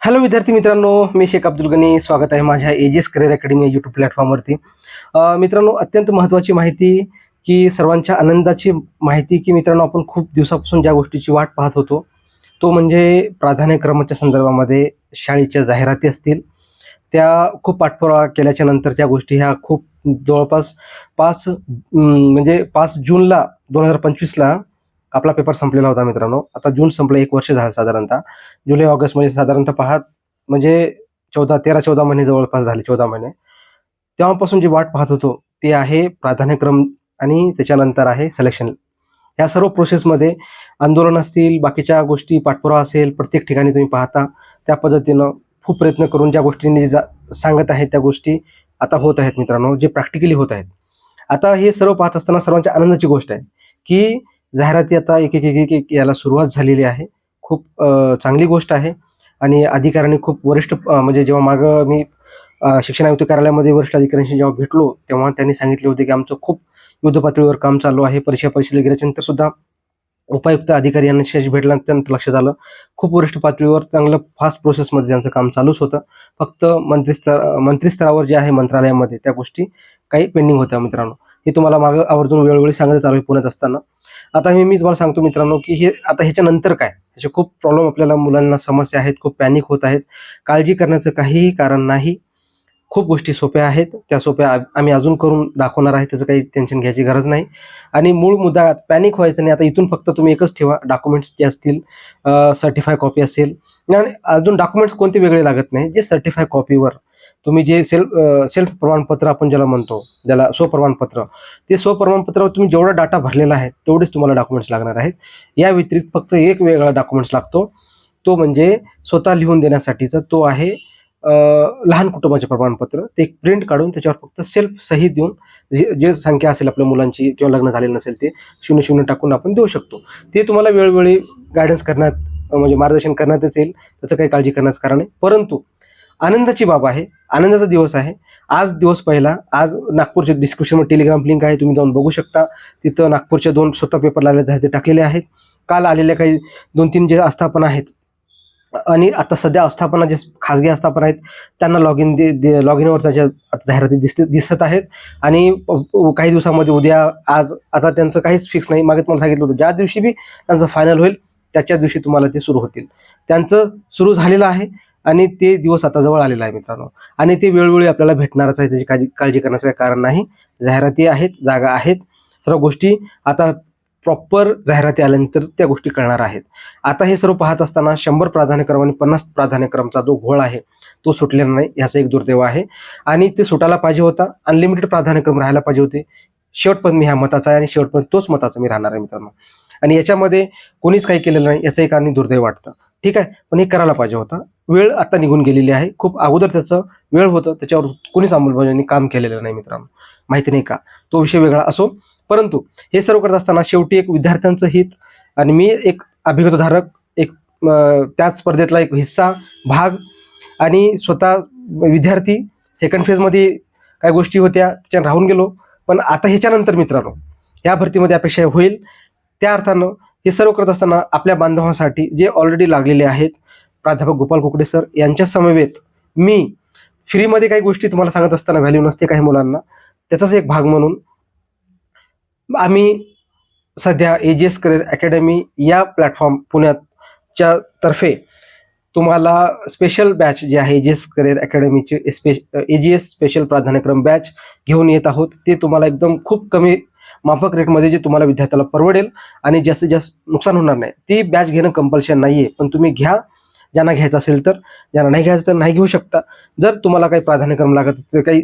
Hello विद्यार्थी मित्रांनो, मी शेख अब्दुल गनी. स्वागत आहे माझ्या एजीएस करिअर अकॅडमी यूट्यूब प्लॅटफॉर्मवरती. मित्रांनो, अत्यंत महत्त्वाची माहिती की सर्वांच्या आनंदाची माहिती की मित्रांनो, आपण खूप दिवसापासून ज्या गोष्टीची वाट पाहत होतो तो म्हणजे प्राधान्यक्रमाच्या संदर्भामध्ये शाळेच्या जाहिराती असतील. त्या खूप पाठपुरावा केल्याच्या नंतर त्या गोष्टी ह्या खूप जवळपास 5 जूनला 2025ला आपला पेपर संपलेला होता मित्रांनो. आता जून संपलं, 1 वर्ष झालं साधारणतः. जुलै ऑगस्ट म्हणजे साधारणतः पहा, म्हणजे 13-14 महिने जवळपास झाले, 14 महिने. तेव्हापासून जी वाट पाहत होतो ते आहे प्राधान्यक्रम आणि त्याच्यानंतर आहे सिलेक्शन. या सर्व प्रोसेसमध्ये आंदोलन असतील, बाकीच्या गोष्टी पाठपुरावा असेल, प्रत्येक ठिकाणी तुम्ही पाहता त्या पद्धतीनं खूप प्रयत्न करून ज्या गोष्टींनी सांगत आहेत त्या गोष्टी आता होत आहेत मित्रांनो, जे प्रॅक्टिकली होत आहेत. आता हे सर्व पाहत असताना सर्वांच्या आनंदाची गोष्ट आहे की जाहिराती आता एक याला सुरुवात झालेली आहे. खूप चांगली गोष्ट आहे. आणि अधिकाऱ्यांनी खूप वरिष्ठ म्हणजे जेव्हा मागं मी शिक्षण आयुक्त कार्यालयामध्ये वरिष्ठ अधिकाऱ्यांशी जेव्हा भेटलो तेव्हा त्यांनी सांगितले होते की आमचं खूप युद्ध पातळीवर काम चालू आहे. परिषदेला गेल्याच्यानंतर सुद्धा उपायुक्त अधिकारी यांच्याशी भेटल्यानंतर त्यांचं लक्षात आलं खूप वरिष्ठ पातळीवर चांगलं फास्ट प्रोसेसमध्ये त्यांचं काम चालूच होतं. फक्त मंत्रीस्तरावर जे आहे मंत्रालयामध्ये त्या गोष्टी काही पेंडिंग होत्या मित्रांनो. हे तुम्हाला मागं आवर्जून वेळोवेळी सांगत चालू आहे पुण्यात असताना. आता मी तुम्हाला सांगतो मित्रांनो की हे आता ह्याच्यानंतर काय, ह्याचे खूप प्रॉब्लेम आपल्याला मुलांना समस्या आहेत, खूप पॅनिक होत आहेत. काळजी करण्याचं काहीही कारण नाही. खूप गोष्टी सोप्या आहेत, त्या सोप्या आम्ही अजून करून दाखवणार आहे, त्याचं काही टेन्शन घ्यायची गरज नाही. आणि मूळ मुद्दा पॅनिक व्हायचं नाही. आता इथून फक्त तुम्ही एकच ठेवा, डॉक्युमेंट्स जे असतील, सर्टिफाय कॉपी असेल आणि अजून डॉक्युमेंट्स कोणते वेगळे लागत नाही. जे सर्टिफाय कॉपीवर तुम्ही जे सेल्फ प्रमाणपत्र आपण ज्याला म्हणतो, ज्याला स्वप्रमाणपत्र, ते स्वप्रमाणपत्रावर तुम्ही जेवढा डाटा भरलेला आहे तेवढेच तुम्हाला डॉक्युमेंट्स लागणार आहेत. या व्यतिरिक्त फक्त एक वेगळा डॉक्युमेंट्स लागतो, तो म्हणजे स्वतः लिहून देण्यासाठीचा. तो आहे लहान कुटुंबाचे प्रमाणपत्र. ते प्रिंट काढून त्याच्यावर फक्त सेल्फ सही देऊन जे संख्या असेल आपल्या मुलांची किंवा लग्न झालेलं नसेल ते 0-0 टाकून आपण देऊ शकतो. ते तुम्हाला वेळोवेळी गायडन्स करण्यात म्हणजे मार्गदर्शन करण्यातच येईल, त्याचं काही काळजी करण्याचं कारण नाही. परंतु आनंदाची बाब आहे, आनंदाचा दिवस आहे. आज दिवस पहिला. आज नागपूरच्या डिस्क्रिप्शनमध्ये टेलिग्राम लिंक आहे, तुम्ही जाऊन बघू शकता. तिथं नागपूरच्या 2 स्वतः पेपर लागलेले आहेत ते टाकलेले आहेत. काल आलेल्या काही 2-3 जे आस्थापना आहेत आणि आता सध्या आस्थापना जे खाजगी आस्थापना आहेत त्यांना लॉग इनवर त्याच्या जाहिराती दिसत आहेत. आणि काही दिवसामध्ये उद्या आज आता त्यांचं काहीच फिक्स नाही. मागे तुम्हाला सांगितलं होतं ज्या दिवशी बी त्यांचं फायनल होईल त्याच्या दिवशी तुम्हाला ते सुरू होतील. त्यांचं सुरू झालेलं आहे आणि ते दिवस आता जवळ आलेला आहे मित्रांनो. आणि ते वेळोवेळी आपल्याला भेटणारच आहे, त्याची काळजी करण्याचं काही कारण नाही. जाहिराती आहेत, जागा आहेत, सर्व गोष्टी आता प्रॉपर जाहिराती आल्यानंतर त्या गोष्टी कळणार आहेत. आता हे सर्व पाहत असताना 100 प्राधान्यक्रम आणि 50 प्राधान्यक्रमचा जो घोळ आहे तो सुटलेला नाही, याचा एक दुर्दैव आहे. आणि ते सुटायला पाहिजे होता. अनलिमिटेड प्राधान्यक्रम राहायला पाहिजे होते. शेवटपर्यंत मी ह्या मताचा आहे आणि शेवटपर्यंत तोच मताचा मी राहणार आहे मित्रांनो. आणि याच्यामध्ये कोणीच काही केलेलं नाही, याचं एक आणि दुर्दैव वाटतं. ठीक आहे, पण हे करायला पाहिजे होतं. वेळ आता निघून गेलेली आहे. खूप अगोदर त्याचं वेळ होतं, त्याच्यावर कोणीच अंमलबजावणी काम केलेलं नाही मित्रांनो. माहिती नाही का, तो विषय वेगळा असो. परंतु हे सर्व करत असताना शेवटी एक विद्यार्थ्यांचं हित आणि मी एक अभिगतधारक, एक त्याच स्पर्धेतला एक हिस्सा भाग आणि स्वतः विद्यार्थी. सेकंड फेजमध्ये काही गोष्टी होत्या त्याच्यात राहून गेलो. पण आता ह्याच्यानंतर मित्रांनो या भरतीमध्ये अपेक्षा होईल. त्या अर्थानं हे सर्व करत असताना आपल्या बांधवांसाठी जे ऑलरेडी लागलेले आहेत, प्राध्यापक गोपाल कुकडे सर यांच्या समवेत मी फ्रीमध्ये काही गोष्टी तुम्हाला सांगत असताना व्हॅल्यू नसते काही मुलांना, त्याचाच एक भाग म्हणून आम्ही सध्या एजीएस करिअर अकॅडमी या प्लॅटफॉर्म पुण्याच्या तर्फे तुम्हाला स्पेशल बॅच जे आहे एजीएस करिअर अकॅडमीचे एजीएस स्पेशल प्राधान्यक्रम बॅच घेऊन येत आहोत. ते तुम्हाला एकदम खूप कमी माफक रेटमध्ये जे तुम्हाला विद्यार्थ्याला परवडेल आणि जास्तीत जास्त नुकसान होणार नाही. ती बॅच घेणं कंपल्शन नाही आहे, पण तुम्ही घ्या ज्यांना घ्यायचं असेल तर. ज्यांना नाही घ्यायचं तर नाही घेऊ शकता. जर तुम्हाला काही प्राधान्यक्रम लागत असेल, काही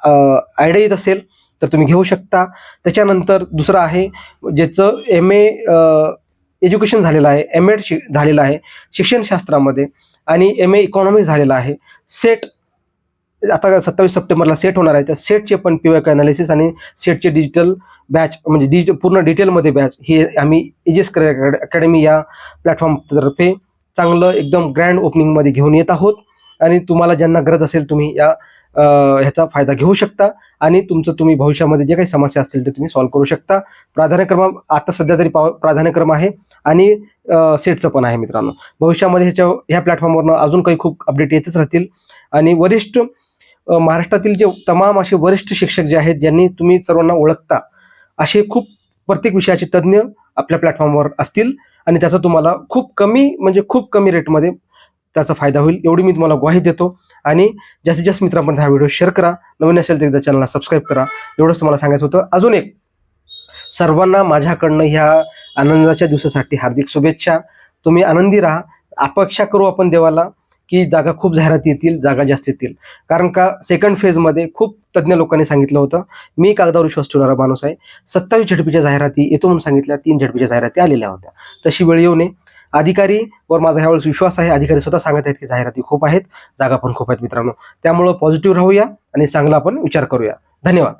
आयडिया येत असेल तर तुम्ही घेऊ शकता. त्याच्यानंतर दुसरं आहे ज्याचं MA एज्युकेशन झालेलं आहे, MAd झालेलं आहे शिक्षणशास्त्रामध्ये आणि MA इकॉनॉमिक्स झालेलं आहे. सेट आता 27 सप्टेंबरला सेट होणार आहे. त्या सेटचे पण PYQ अनालिसिस आणि सेटचे डिजिटल बॅच म्हणजे पूर्ण डिटेलमध्ये बॅच हे आम्ही एजीएस करिअर अकॅडमी या प्लॅटफॉर्मतर्फे चांगलं एकदम ग्रँड ओपनिंगमध्ये घेऊन येत आहोत. आणि तुम्हाला ज्यांना गरज असेल तुम्ही ह्याचा फायदा घेऊ शकता आणि तुम्ही भविष्यामध्ये जे काही समस्या असतील ते तुम्ही सॉल्व्ह करू शकता. प्राधान्यक्रम आता सध्या तरी प्राधान्यक्रम आहे आणि सेटचं पण आहे मित्रांनो. भविष्यामध्ये ह्या प्लॅटफॉर्मवरनं अजून काही खूप अपडेट येतच राहतील आणि वरिष्ठ महाराष्ट्रातील जे तमाम असे वरिष्ठ शिक्षक जे आहेत ज्यांनी तुम्ही सर्वांना ओळखता असे खूप प्रत्येक विषयाचे तज्ज्ञ आपल्या प्लॅटफॉर्मवर असतील आणि त्याचा तुम्हाला खूप कमी रेटमध्ये त्याचा फायदा होईल एवढी मी तुम्हाला ग्वाही देतो. आणि जास्तीत जास्त मित्रांपर्यंत हा व्हिडिओ शेअर करा. नवीन असेल तर एकदा चॅनलला सबस्क्राईब करा. एवढंच तुम्हाला सांगायचं होतं. अजून एक, सर्वांना माझ्याकडनं ह्या आनंदाच्या दिवसासाठी हार्दिक शुभेच्छा. तुम्ही आनंदी राहा. अपेक्षा करू आपण देवाला की जागा खूप जाहिराती येतील, जागा जास्त येतील. कारण का सेकंड फेजमध्ये खूप तज्ज्ञ लोकांनी सांगितलं होतं. मी कागदावर विश्वास ठेवणारा माणूस आहे. 27 झेडपीच्या जाहिराती येतो म्हणून सांगितल्या, 3 झेडपीच्या जाहिराती आलेल्या होत्या. तशी वेळ येऊ नये. अधिकारीवर माझा ह्यावेळेस विश्वास आहे. अधिकारी स्वतः सांगत आहेत की जाहिराती खूप आहेत, जागा पण खूप आहेत मित्रांनो. त्यामुळं पॉझिटिव्ह राहूया आणि चांगला आपण विचार करूया. धन्यवाद.